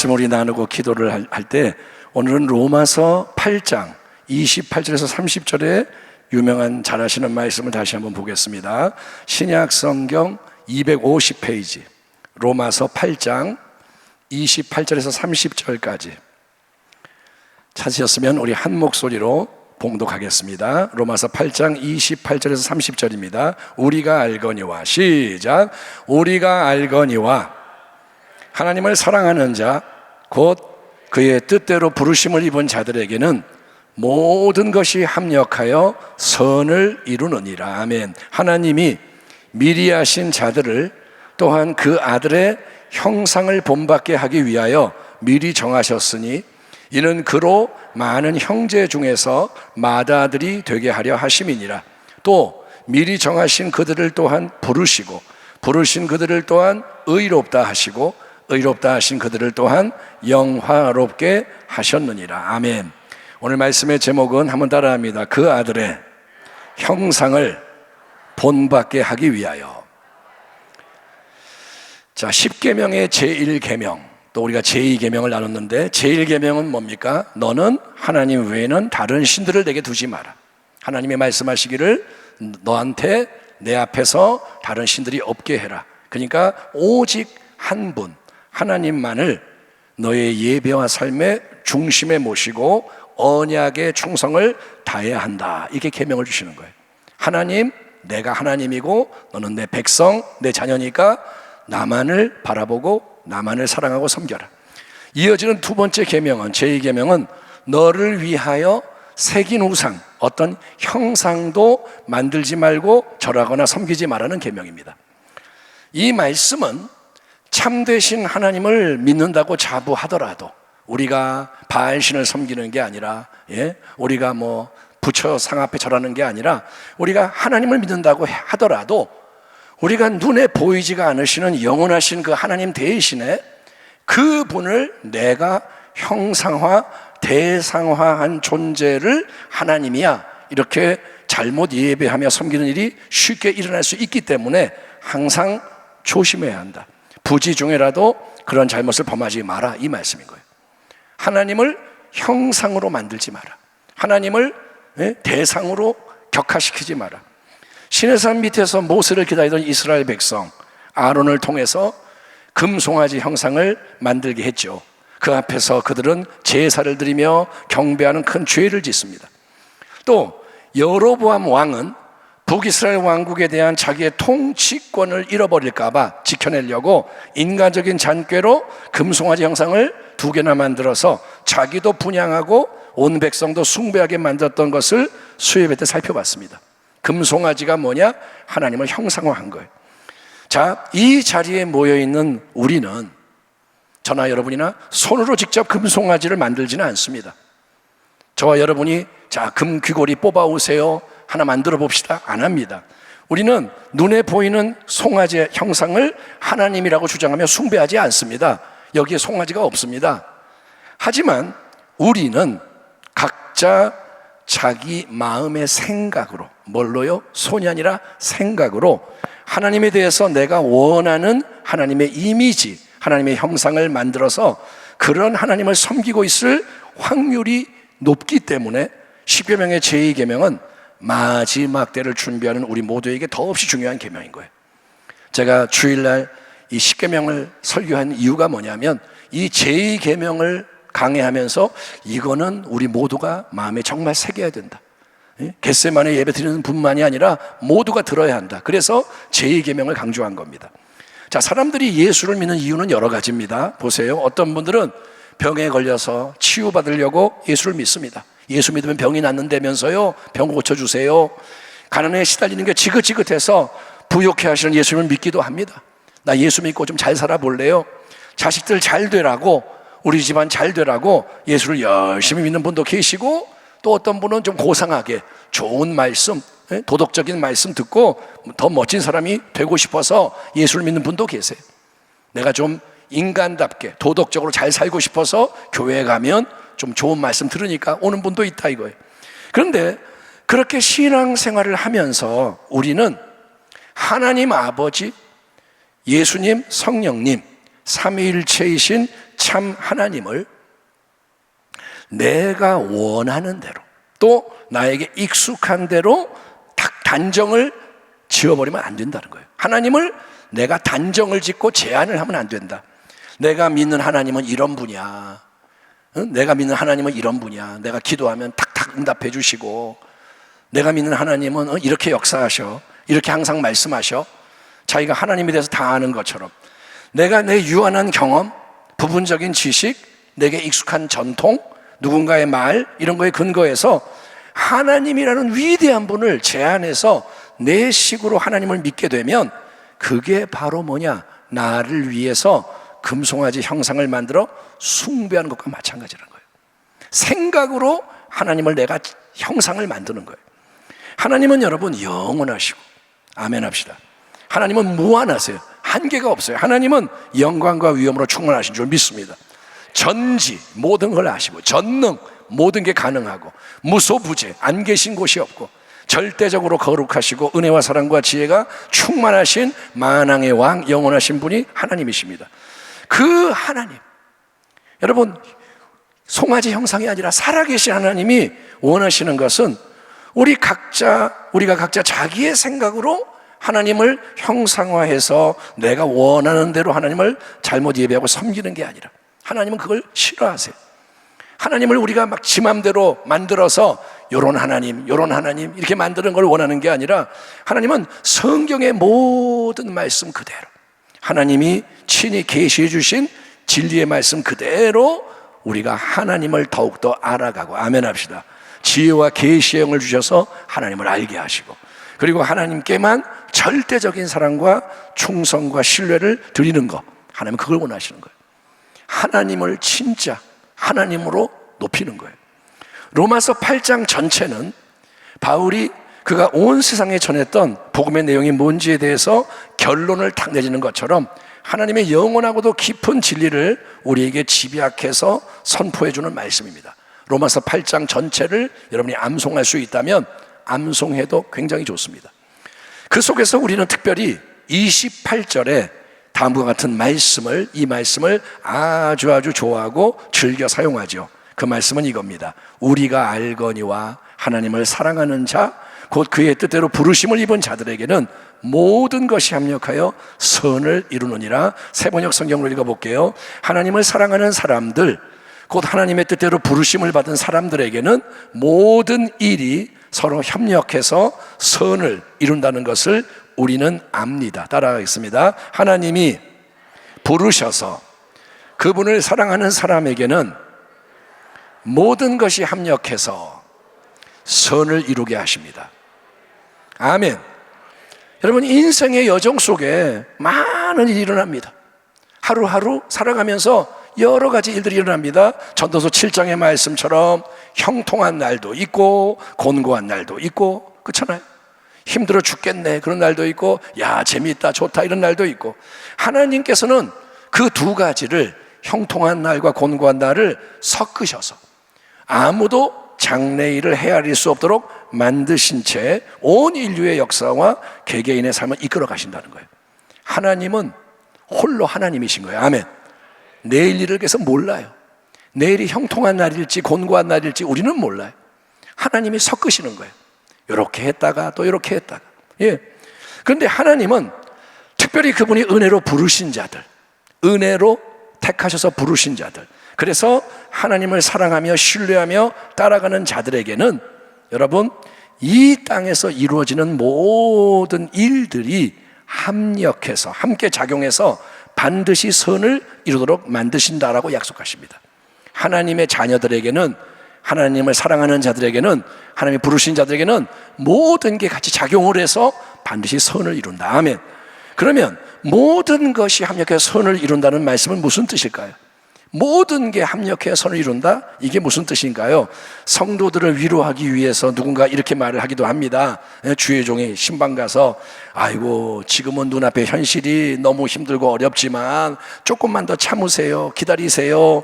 말씀 우리 나누고 기도를 할 때 오늘은 로마서 8장 28절에서 30절에 유명한 잘 아시는 말씀을 다시 한번 보겠습니다. 신약 성경 250페이지 로마서 8장 28절에서 30절까지 찾으셨으면 우리 한 목소리로 봉독하겠습니다. 로마서 8장 28절에서 30절입니다. 우리가 알거니와 시작. 우리가 알거니와 하나님을 사랑하는 자 곧 그의 뜻대로 부르심을 입은 자들에게는 모든 것이 합력하여 선을 이루느니라. 아멘. 하나님이 미리 하신 자들을 또한 그 아들의 형상을 본받게 하기 위하여 미리 정하셨으니 이는 그로 많은 형제 중에서 맏아들이 되게 하려 하심이니라. 또 미리 정하신 그들을 또한 부르시고 부르신 그들을 또한 의롭다 하시고 의롭다 하신 그들을 또한 영화롭게 하셨느니라. 아멘. 오늘 말씀의 제목은 한번 따라합니다. 그 아들의 형상을 본받게 하기 위하여. 자, 10계명의 제1계명, 또 우리가 제2계명을 나눴는데 제1계명은 뭡니까? 너는 하나님 외에는 다른 신들을 내게 두지 마라. 하나님이 말씀하시기를 너한테 내 앞에서 다른 신들이 없게 해라. 그러니까 오직 한 분, 하나님만을 너의 예배와 삶의 중심에 모시고 언약의 충성을 다해야 한다. 이렇게 계명을 주시는 거예요. 하나님, 내가 하나님이고 너는 내 백성, 내 자녀니까 나만을 바라보고 나만을 사랑하고 섬겨라. 이어지는 두 번째 계명은 제2계명은 너를 위하여 새긴 우상, 어떤 형상도 만들지 말고 절하거나 섬기지 말라는 계명입니다. 이 말씀은 참되신 하나님을 믿는다고 자부하더라도 우리가 바알신을 섬기는 게 아니라 우리가 부처 상 앞에 절하는 게 아니라 우리가 하나님을 믿는다고 하더라도 우리가 눈에 보이지가 않으시는 영원하신 그 하나님 대신에 그 분을 내가 형상화, 대상화한 존재를 하나님이야 이렇게 잘못 예배하며 섬기는 일이 쉽게 일어날 수 있기 때문에 항상 조심해야 한다. 부지 중에라도 그런 잘못을 범하지 마라, 이 말씀인 거예요. 하나님을 형상으로 만들지 마라. 하나님을 대상으로 격화시키지 마라. 시내산 밑에서 모세를 기다리던 이스라엘 백성 아론을 통해서 금송아지 형상을 만들게 했죠. 그 앞에서 그들은 제사를 드리며 경배하는 큰 죄를 짓습니다. 또 여로보암 왕은 북이스라엘 왕국에 대한 자기의 통치권을 잃어버릴까 봐 지켜내려고 인간적인 잔꾀로 금송아지 형상을 2개나 만들어서 자기도 분향하고 온 백성도 숭배하게 만들었던 것을 수요예배 때 살펴봤습니다. 금송아지가 뭐냐? 하나님을 형상화한 거예요. 자, 이 자리에 모여있는 우리는 저나 여러분이나 손으로 직접 금송아지를 만들지는 않습니다. 저와 여러분이 자, 금 귀걸이 뽑아오세요 하나 만들어 봅시다 안 합니다. 우리는 눈에 보이는 송아지의 형상을 하나님이라고 주장하며 숭배하지 않습니다. 여기에 송아지가 없습니다. 하지만 우리는 각자 자기 마음의 생각으로, 뭘로요? 손이 아니라 생각으로 하나님에 대해서 내가 원하는 하나님의 이미지, 하나님의 형상을 만들어서 그런 하나님을 섬기고 있을 확률이 높기 때문에 10계명의 제2계명은 마지막 때를 준비하는 우리 모두에게 더없이 중요한 계명인 거예요. 제가 주일날 이 10계명을 설교한 이유가 뭐냐면 이 제2계명을 강해하면서 이거는 우리 모두가 마음에 정말 새겨야 된다. 겟세마네 예배 드리는 분만이 아니라 모두가 들어야 한다. 그래서 제2계명을 강조한 겁니다. 자, 사람들이 예수를 믿는 이유는 여러 가지입니다. 보세요. 어떤 분들은 병에 걸려서 치유받으려고 예수를 믿습니다. 예수 믿으면 병이 낫는다면서요. 병 고쳐주세요. 가난에 시달리는 게 지긋지긋해서 부욕해 하시는 예수님을 믿기도 합니다. 나 예수 믿고 좀 잘 살아볼래요. 자식들 잘 되라고, 우리 집안 잘 되라고 예수를 열심히 믿는 분도 계시고, 또 어떤 분은 좀 고상하게 좋은 말씀, 도덕적인 말씀 듣고 더 멋진 사람이 되고 싶어서 예수를 믿는 분도 계세요. 내가 좀 인간답게 도덕적으로 잘 살고 싶어서 교회에 가면 좀 좋은 말씀 들으니까 오는 분도 있다 이거예요. 그런데 그렇게 신앙생활을 하면서 우리는 하나님 아버지, 예수님, 성령님 삼위일체이신 참 하나님을 내가 원하는 대로 또 나에게 익숙한 대로 딱 단정을 지어버리면 안 된다는 거예요. 하나님을 내가 단정을 짓고 제한을 하면 안 된다. 내가 믿는 하나님은 이런 분이야. 내가 믿는 하나님은 이런 분이야. 내가 기도하면 탁탁 응답해 주시고, 내가 믿는 하나님은 이렇게 역사하셔, 이렇게 항상 말씀하셔. 자기가 하나님에 대해서 다 아는 것처럼 내가 내 유한한 경험, 부분적인 지식, 내게 익숙한 전통, 누군가의 말, 이런 거에 근거해서 하나님이라는 위대한 분을 제안해서 내 식으로 하나님을 믿게 되면 그게 바로 뭐냐? 나를 위해서 금송아지 형상을 만들어 숭배하는 것과 마찬가지라는 거예요. 생각으로 하나님을 내가 형상을 만드는 거예요. 하나님은 여러분 영원하시고, 아멘 합시다. 하나님은 무한하세요. 한계가 없어요. 하나님은 영광과 위엄으로 충만하신 줄 믿습니다. 전지, 모든 걸 아시고, 전능, 모든 게 가능하고, 무소부재, 안 계신 곳이 없고, 절대적으로 거룩하시고 은혜와 사랑과 지혜가 충만하신 만왕의 왕, 영원하신 분이 하나님이십니다. 그 하나님, 여러분 송아지 형상이 아니라 살아계신 하나님이 원하시는 것은 우리가 각자 자기의 생각으로 하나님을 형상화해서 내가 원하는 대로 하나님을 잘못 예배하고 섬기는 게 아니라, 하나님은 그걸 싫어하세요. 하나님을 우리가 막 지 맘대로 만들어서 요런 하나님 이렇게 만드는 걸 원하는 게 아니라, 하나님은 성경의 모든 말씀 그대로, 하나님이 친히 계시해 주신 진리의 말씀 그대로 우리가 하나님을 더욱더 알아가고, 아멘 합시다. 지혜와 계시의 영을 주셔서 하나님을 알게 하시고, 그리고 하나님께만 절대적인 사랑과 충성과 신뢰를 드리는 것, 하나님은 그걸 원하시는 거예요. 하나님을 진짜 하나님으로 높이는 거예요. 로마서 8장 전체는 바울이 그가 온 세상에 전했던 복음의 내용이 뭔지에 대해서 결론을 탁 내지는 것처럼 하나님의 영원하고도 깊은 진리를 우리에게 집약해서 선포해 주는 말씀입니다. 로마서 8장 전체를 여러분이 암송할 수 있다면 암송해도 굉장히 좋습니다. 그 속에서 우리는 특별히 28절에 다음과 같은 말씀을, 이 말씀을 아주 좋아하고 즐겨 사용하죠. 그 말씀은 이겁니다. 우리가 알거니와 하나님을 사랑하는 자, 곧 그의 뜻대로 부르심을 입은 자들에게는 모든 것이 합력하여 선을 이루느니라. 세번역 성경으로 읽어볼게요. 하나님을 사랑하는 사람들, 곧 하나님의 뜻대로 부르심을 받은 사람들에게는 모든 일이 서로 협력해서 선을 이룬다는 것을 우리는 압니다. 따라가겠습니다. 하나님이 부르셔서 그분을 사랑하는 사람에게는 모든 것이 합력해서 선을 이루게 하십니다. 아멘. 여러분, 인생의 여정 속에 많은 일이 일어납니다. 하루하루 살아가면서 여러 가지 일들이 일어납니다. 전도서 7장의 말씀처럼 형통한 날도 있고 곤고한 날도 있고, 그렇잖아요. 힘들어 죽겠네 그런 날도 있고, 야 재미있다 좋다 이런 날도 있고, 하나님께서는 그 두 가지를, 형통한 날과 곤고한 날을 섞으셔서 아무도 장래일을 헤아릴 수 없도록 만드신 채 온 인류의 역사와 개개인의 삶을 이끌어 가신다는 거예요. 하나님은 홀로 하나님이신 거예요. 아멘. 내일 일을 그래서 몰라요. 내일이 형통한 날일지 곤고한 날일지 우리는 몰라요. 하나님이 섞으시는 거예요. 이렇게 했다가 또 이렇게 했다가. 예. 그런데 하나님은 특별히 그분이 은혜로 부르신 자들, 은혜로 택하셔서 부르신 자들, 그래서 하나님을 사랑하며 신뢰하며 따라가는 자들에게는 여러분, 이 땅에서 이루어지는 모든 일들이 합력해서 함께 작용해서 반드시 선을 이루도록 만드신다라고 약속하십니다. 하나님의 자녀들에게는, 하나님을 사랑하는 자들에게는, 하나님이 부르신 자들에게는 모든 게 같이 작용을 해서 반드시 선을 이룬다. 아멘. 그러면 모든 것이 합력해서 선을 이룬다는 말씀은 무슨 뜻일까요? 모든 게 합력해서 선을 이룬다? 이게 무슨 뜻인가요? 성도들을 위로하기 위해서 누군가 이렇게 말을 하기도 합니다. 주의 종이 신방 가서, 아이고 지금은 눈앞에 현실이 너무 힘들고 어렵지만 조금만 더 참으세요, 기다리세요.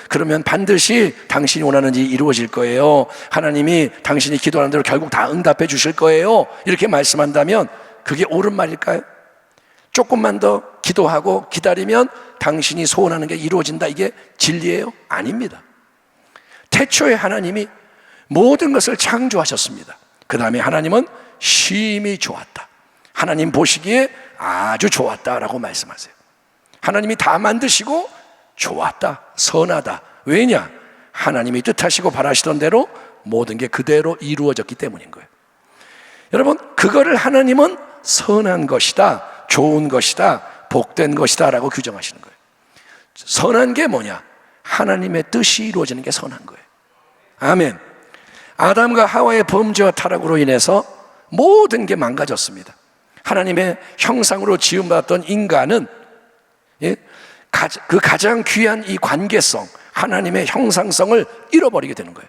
그러면 반드시 당신이 원하는 일이 이루어질 거예요. 하나님이 당신이 기도하는 대로 결국 다 응답해 주실 거예요. 이렇게 말씀한다면 그게 옳은 말일까요? 조금만 더 기도하고 기다리면 당신이 소원하는 게 이루어진다. 이게 진리예요? 아닙니다. 태초에 하나님이 모든 것을 창조하셨습니다. 그 다음에 하나님은 심히 좋았다. 하나님 보시기에 아주 좋았다라고 말씀하세요. 하나님이 다 만드시고 좋았다, 선하다. 왜냐? 하나님이 뜻하시고 바라시던 대로 모든 게 그대로 이루어졌기 때문인 거예요. 여러분, 그거를 하나님은 선한 것이다, 좋은 것이다, 복된 것이다 라고 규정하시는 거예요. 선한 게 뭐냐? 하나님의 뜻이 이루어지는 게 선한 거예요. 아멘. 아담과 하와의 범죄와 타락으로 인해서 모든 게 망가졌습니다. 하나님의 형상으로 지음받았던 인간은 그 가장 귀한 이 관계성, 하나님의 형상성을 잃어버리게 되는 거예요.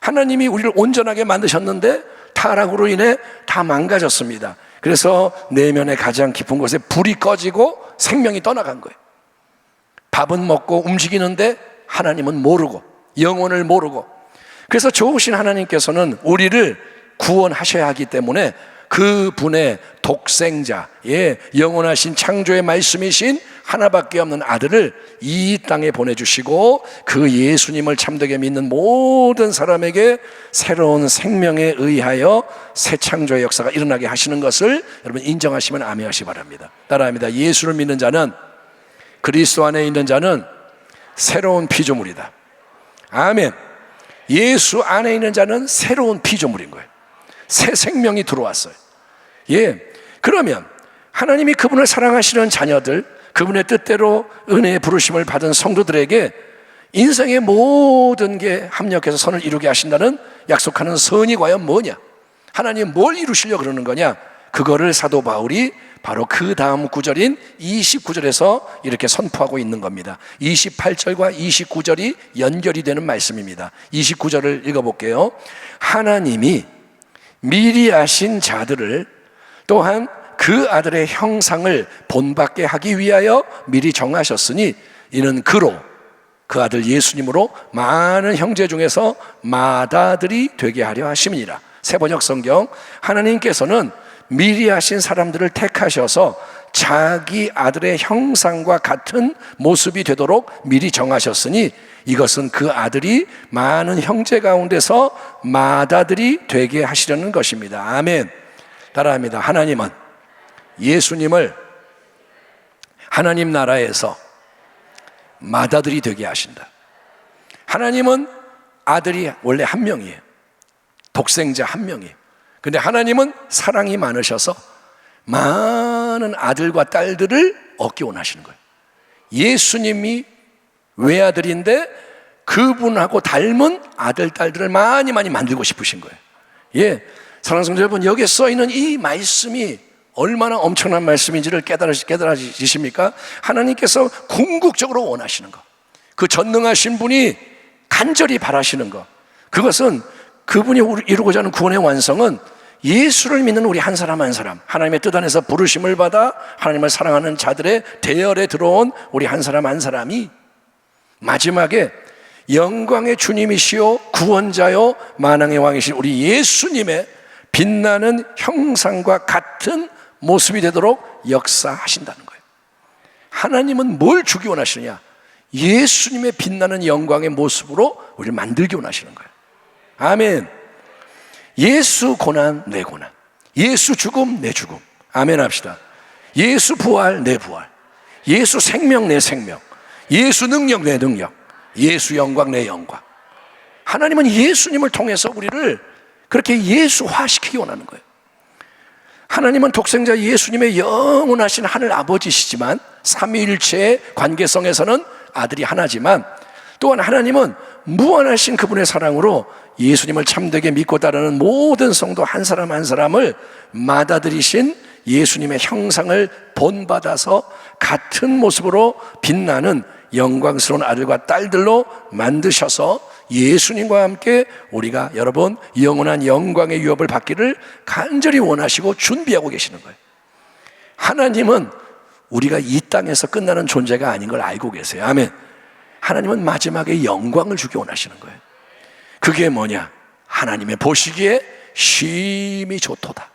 하나님이 우리를 온전하게 만드셨는데 타락으로 인해 다 망가졌습니다. 그래서 내면의 가장 깊은 곳에 불이 꺼지고 생명이 떠나간 거예요. 밥은 먹고 움직이는데 하나님은 모르고, 영혼을 모르고. 그래서 좋으신 하나님께서는 우리를 구원하셔야 하기 때문에 그분의 독생자, 영원하신 창조의 말씀이신 하나밖에 없는 아들을 이 땅에 보내주시고 그 예수님을 참되게 믿는 모든 사람에게 새로운 생명에 의하여 새 창조의 역사가 일어나게 하시는 것을 여러분 인정하시면 아멘하시기 바랍니다. 따라합니다. 예수를 믿는 자는, 그리스도 안에 있는 자는 새로운 피조물이다. 아멘. 예수 안에 있는 자는 새로운 피조물인 거예요. 새 생명이 들어왔어요. 그러면 하나님이 그분을 사랑하시는 자녀들, 그분의 뜻대로 은혜의 부르심을 받은 성도들에게 인생의 모든 게 합력해서 선을 이루게 하신다는 약속하는 선이 과연 뭐냐? 하나님 뭘 이루시려고 그러는 거냐? 그거를 사도 바울이 바로 그 다음 구절인 29절에서 이렇게 선포하고 있는 겁니다. 28절과 29절이 연결이 되는 말씀입니다. 29절을 읽어볼게요. 하나님이 미리 아신 자들을 또한 그 아들의 형상을 본받게 하기 위하여 미리 정하셨으니 이는 그로, 그 아들 예수님으로 많은 형제 중에서 맏아들이 되게 하려 하심이니라. 새번역 성경, 하나님께서는 미리 하신 사람들을 택하셔서 자기 아들의 형상과 같은 모습이 되도록 미리 정하셨으니 이것은 그 아들이 많은 형제 가운데서 맏아들이 되게 하시려는 것입니다. 아멘. 따라합니다. 하나님은 예수님을 하나님 나라에서 맏아들이 되게 하신다. 하나님은 아들이 원래 한 명이에요. 독생자 한 명이에요. 근데 하나님은 사랑이 많으셔서 많은 아들과 딸들을 얻기 원하시는 거예요. 예수님이 외아들인데 그분하고 닮은 아들, 딸들을 많이 만들고 싶으신 거예요. 사랑하는 성도 여러분, 여기에 써있는 이 말씀이 얼마나 엄청난 말씀인지를 깨달으십니까? 하나님께서 궁극적으로 원하시는 것, 그 전능하신 분이 간절히 바라시는 것, 그것은 그분이 이루고자 하는 구원의 완성은 예수를 믿는 우리 한 사람 한 사람, 하나님의 뜻 안에서 부르심을 받아 하나님을 사랑하는 자들의 대열에 들어온 우리 한 사람 한 사람이 마지막에 영광의 주님이시요 구원자요 만왕의 왕이신 우리 예수님의 빛나는 형상과 같은 모습이 되도록 역사하신다는 거예요. 하나님은 뭘 주기 원하시느냐? 예수님의 빛나는 영광의 모습으로 우리를 만들기 원하시는 거예요. 아멘. 예수 고난 내 고난, 예수 죽음 내 죽음. 아멘 합시다. 예수 부활 내 부활, 예수 생명 내 생명, 예수 능력 내 능력, 예수 영광 내 영광. 하나님은 예수님을 통해서 우리를 그렇게 예수화시키기 원하는 거예요. 하나님은 독생자 예수님의 영원하신 하늘 아버지시지만 삼위일체의 관계성에서는 아들이 하나지만 또한 하나님은 무한하신 그분의 사랑으로 예수님을 참되게 믿고 따르는 모든 성도 한 사람 한 사람을 맏아들이신 예수님의 형상을 본받아서 같은 모습으로 빛나는 영광스러운 아들과 딸들로 만드셔서 예수님과 함께 우리가 여러분 영원한 영광의 유업을 받기를 간절히 원하시고 준비하고 계시는 거예요. 하나님은 우리가 이 땅에서 끝나는 존재가 아닌 걸 알고 계세요. 아멘. 하나님은 마지막에 영광을 주기 원하시는 거예요. 그게 뭐냐? 하나님의 보시기에 심히 좋도다.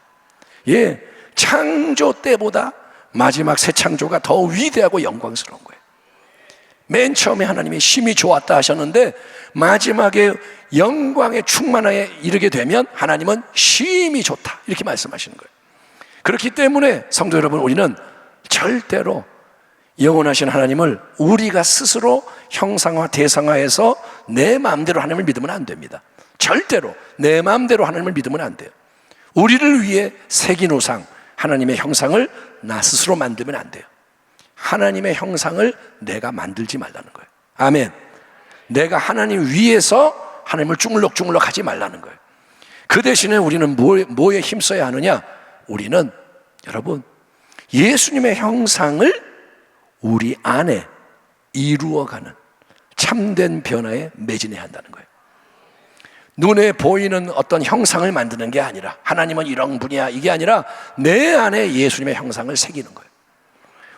창조 때보다 마지막 새 창조가 더 위대하고 영광스러운 거예요. 맨 처음에 하나님이 심히 좋았다 하셨는데 마지막에 영광의 충만에 이르게 되면 하나님은 심히 좋다 이렇게 말씀하시는 거예요. 그렇기 때문에 성도 여러분, 우리는 절대로 영원하신 하나님을 우리가 스스로 형상화 대상화해서 내 마음대로 하나님을 믿으면 안 됩니다. 절대로 내 마음대로 하나님을 믿으면 안 돼요. 우리를 위해 새긴 우상 하나님의 형상을 나 스스로 만들면 안 돼요. 하나님의 형상을 내가 만들지 말라는 거예요. 아멘. 내가 하나님 위에서 하나님을 주물럭주물럭 하지 말라는 거예요. 그 대신에 우리는 뭐에 힘써야 하느냐? 우리는 여러분 예수님의 형상을 우리 안에 이루어가는 참된 변화에 매진해야 한다는 거예요. 눈에 보이는 어떤 형상을 만드는 게 아니라, 하나님은 이런 분이야 이게 아니라 내 안에 예수님의 형상을 새기는 거예요.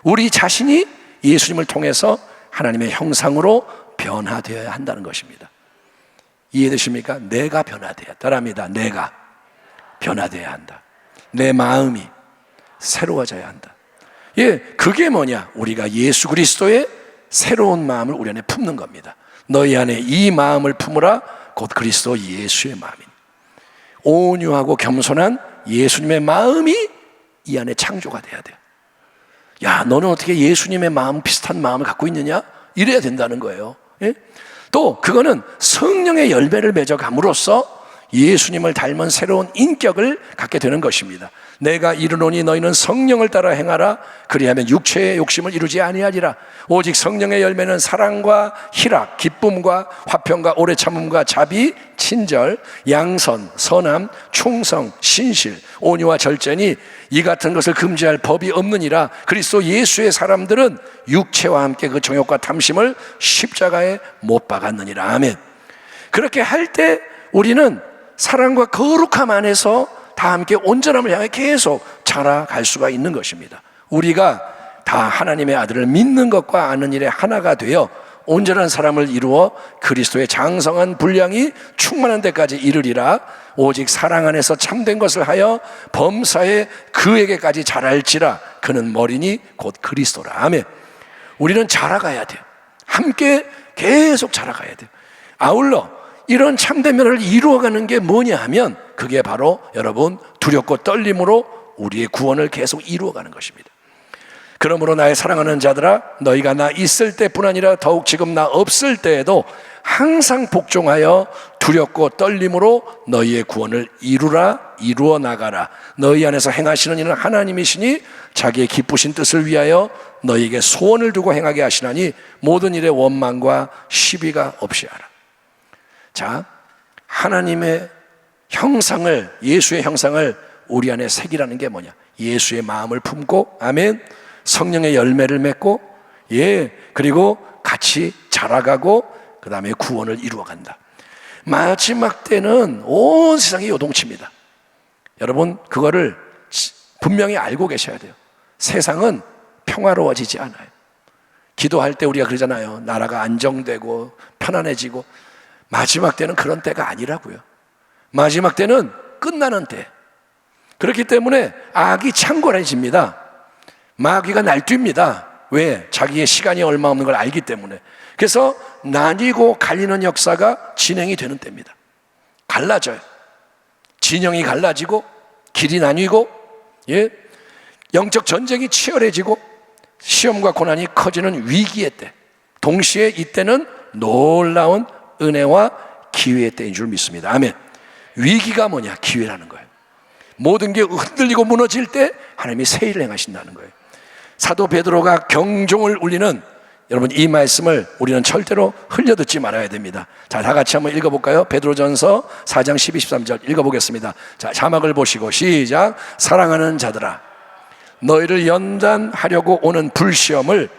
우리 자신이 예수님을 통해서 하나님의 형상으로 변화되어야 한다는 것입니다. 이해되십니까? 내가 변화돼야 따라합니다. 내가 변화돼야 한다. 내 마음이 새로워져야 한다. 예, 그게 뭐냐? 우리가 예수 그리스도의 새로운 마음을 우리 안에 품는 겁니다. 너희 안에 이 마음을 품으라 곧 그리스도 예수의 마음이니. 온유하고 겸손한 예수님의 마음이 이 안에 창조가 돼야 돼요. 야, 너는 어떻게 예수님의 마음 비슷한 마음을 갖고 있느냐? 이래야 된다는 거예요. 예? 또 그거는 성령의 열매를 맺어감으로써 예수님을 닮은 새로운 인격을 갖게 되는 것입니다. 내가 이르노니 너희는 성령을 따라 행하라. 그리하면 육체의 욕심을 이루지 아니하리라. 오직 성령의 열매는 사랑과 희락, 기쁨과 화평과 오래 참음과 자비, 친절, 양선, 선함, 충성, 신실, 온유와 절제니 이 같은 것을 금지할 법이 없느니라. 그리스도 예수의 사람들은 육체와 함께 그 정욕과 탐심을 십자가에 못 박았느니라. 아멘. 그렇게 할 때 우리는 사랑과 거룩함 안에서 다 함께 온전함을 향해 계속 자라갈 수가 있는 것입니다. 우리가 다 하나님의 아들을 믿는 것과 아는 일에 하나가 되어 온전한 사람을 이루어 그리스도의 장성한 분량이 충만한 데까지 이르리라. 오직 사랑 안에서 참된 것을 하여 범사에 그에게까지 자랄지라. 그는 머리니 곧 그리스도라. 아멘. 우리는 자라가야 돼요. 함께 계속 자라가야 돼요. 아울러 이런 참된 면을 이루어가는 게 뭐냐 하면 그게 바로 여러분 두렵고 떨림으로 우리의 구원을 계속 이루어가는 것입니다. 그러므로 나의 사랑하는 자들아, 너희가 나 있을 때뿐 아니라 더욱 지금 나 없을 때에도 항상 복종하여 두렵고 떨림으로 너희의 구원을 이루어 나가라. 너희 안에서 행하시는 이는 하나님이시니 자기의 기쁘신 뜻을 위하여 너희에게 소원을 두고 행하게 하시나니 모든 일에 원망과 시비가 없이 하라. 자, 하나님의 형상을, 예수의 형상을 우리 안에 새기라는 게 뭐냐? 예수의 마음을 품고, 아멘, 성령의 열매를 맺고, 예, 그리고 같이 자라가고 그 다음에 구원을 이루어간다. 마지막 때는 온 세상이 요동칩니다. 여러분 그거를 분명히 알고 계셔야 돼요. 세상은 평화로워지지 않아요. 기도할 때 우리가 그러잖아요. 나라가 안정되고 편안해지고. 마지막 때는 그런 때가 아니라고요. 마지막 때는 끝나는 때. 그렇기 때문에 악이 창궐해집니다. 마귀가 날뜁니다. 왜? 자기의 시간이 얼마 없는 걸 알기 때문에. 그래서 나뉘고 갈리는 역사가 진행이 되는 때입니다. 갈라져요. 진영이 갈라지고 길이 나뉘고, 예, 영적 전쟁이 치열해지고 시험과 고난이 커지는 위기의 때. 동시에 이때는 놀라운 은혜와 기회의 때인 줄 믿습니다. 아멘. 위기가 뭐냐? 기회라는 거예요. 모든 게 흔들리고 무너질 때 하나님이 새 일을 행하신다는 거예요. 사도 베드로가 경종을 울리는, 여러분 이 말씀을 우리는 절대로 흘려듣지 말아야 됩니다. 자, 다 같이 한번 읽어볼까요? 베드로전서 4장 12, 13절 읽어보겠습니다. 자, 자막을 보시고 시작. 사랑하는 자들아, 너희를 연단하려고 오는 불시험을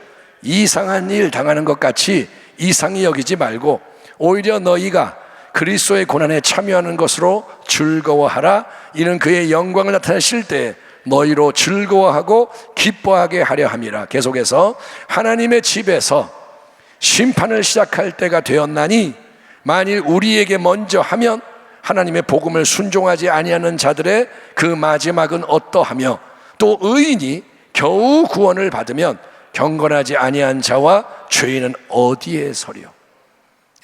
이상한 일 당하는 것 같이 이상히 여기지 말고 오히려 너희가 그리스도의 고난에 참여하는 것으로 즐거워하라. 이는 그의 영광을 나타내실 때 너희로 즐거워하고 기뻐하게 하려 함이라. 계속해서 하나님의 집에서 심판을 시작할 때가 되었나니 만일 우리에게 먼저 하면 하나님의 복음을 순종하지 아니하는 자들의 그 마지막은 어떠하며 또 의인이 겨우 구원을 받으면 경건하지 아니한 자와 죄인은 어디에 서리요?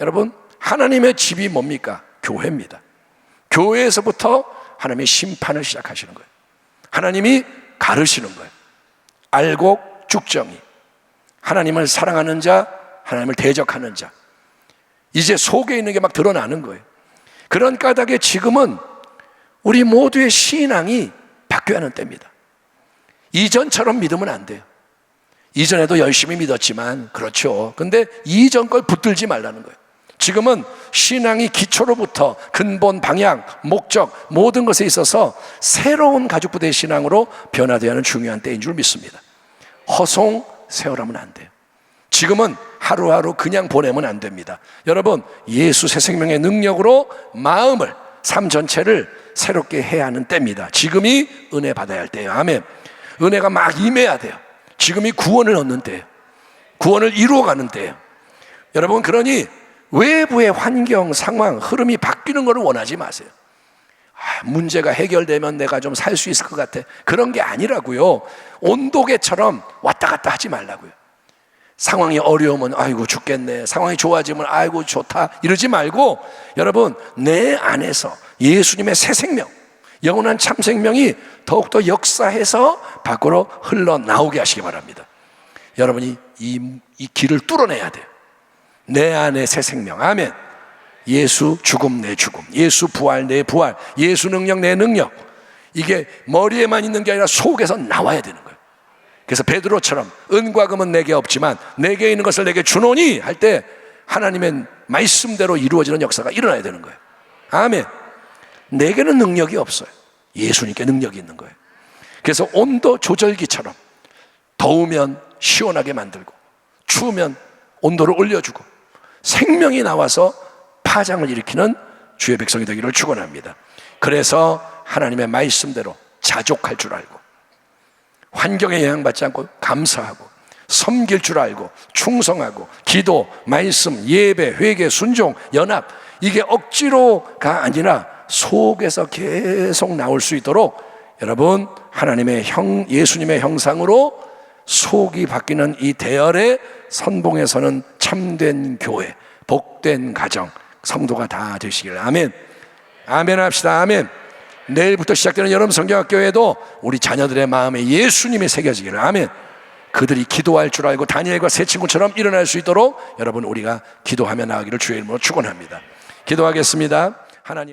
여러분, 하나님의 집이 뭡니까? 교회입니다. 교회에서부터 하나님이 심판을 시작하시는 거예요. 하나님이 가르시는 거예요. 알곡 죽정이, 하나님을 사랑하는 자, 하나님을 대적하는 자, 이제 속에 있는 게 막 드러나는 거예요. 그런 까닭에 지금은 우리 모두의 신앙이 바뀌어야 하는 때입니다. 이전처럼 믿으면 안 돼요. 이전에도 열심히 믿었지만, 그렇죠. 근데 이전 걸 붙들지 말라는 거예요. 지금은 신앙이 기초로부터 근본, 방향, 목적, 모든 것에 있어서 새로운 가족부대의 신앙으로 변화되어야 하는 중요한 때인 줄 믿습니다. 허송 세월하면 안 돼요. 지금은 하루하루 그냥 보내면 안 됩니다. 여러분, 예수 새 생명의 능력으로 마음을, 삶 전체를 새롭게 해야 하는 때입니다. 지금이 은혜 받아야 할 때예요. 아멘. 은혜가 막 임해야 돼요. 지금이 구원을 얻는 때예요. 구원을 이루어가는 때예요. 여러분, 그러니 외부의 환경, 상황, 흐름이 바뀌는 것을 원하지 마세요. 문제가 해결되면 내가 좀 살 수 있을 것 같아. 그런 게 아니라고요. 온도계처럼 왔다 갔다 하지 말라고요. 상황이 어려우면 아이고 죽겠네, 상황이 좋아지면 아이고 좋다, 이러지 말고, 여러분, 내 안에서 예수님의 새 생명, 영원한 참 생명이 더욱더 역사해서 밖으로 흘러나오게 하시기 바랍니다. 여러분이 이 길을 뚫어내야 돼요. 내 안에 새 생명, 아멘. 예수 죽음 내 죽음, 예수 부활 내 부활, 예수 능력 내 능력, 이게 머리에만 있는 게 아니라 속에서 나와야 되는 거예요. 그래서 베드로처럼 은과 금은 내게 없지만 내게 있는 것을 내게 주노니 할 때 하나님의 말씀대로 이루어지는 역사가 일어나야 되는 거예요. 아멘. 내게는 능력이 없어요. 예수님께 능력이 있는 거예요. 그래서 온도 조절기처럼 더우면 시원하게 만들고 추우면 온도를 올려주고 생명이 나와서 파장을 일으키는 주의 백성이 되기를 축원합니다. 그래서 하나님의 말씀대로 자족할 줄 알고, 환경에 영향받지 않고 감사하고, 섬길 줄 알고, 충성하고, 기도, 말씀, 예배, 회개, 순종, 연합, 이게 억지로가 아니라 속에서 계속 나올 수 있도록 여러분, 하나님의 예수님의 형상으로 속이 바뀌는 이 대열의 선봉에서는 참된 교회, 복된 가정, 성도가 다 되시길. 아멘. 아멘 합시다. 아멘. 내일부터 시작되는 여름 성경학교에도 우리 자녀들의 마음에 예수님이 새겨지기를. 아멘. 그들이 기도할 줄 알고 다니엘과 세 친구처럼 일어날 수 있도록 여러분, 우리가 기도하며 나가기를 주의 이름으로 축원합니다. 기도하겠습니다. 하나님.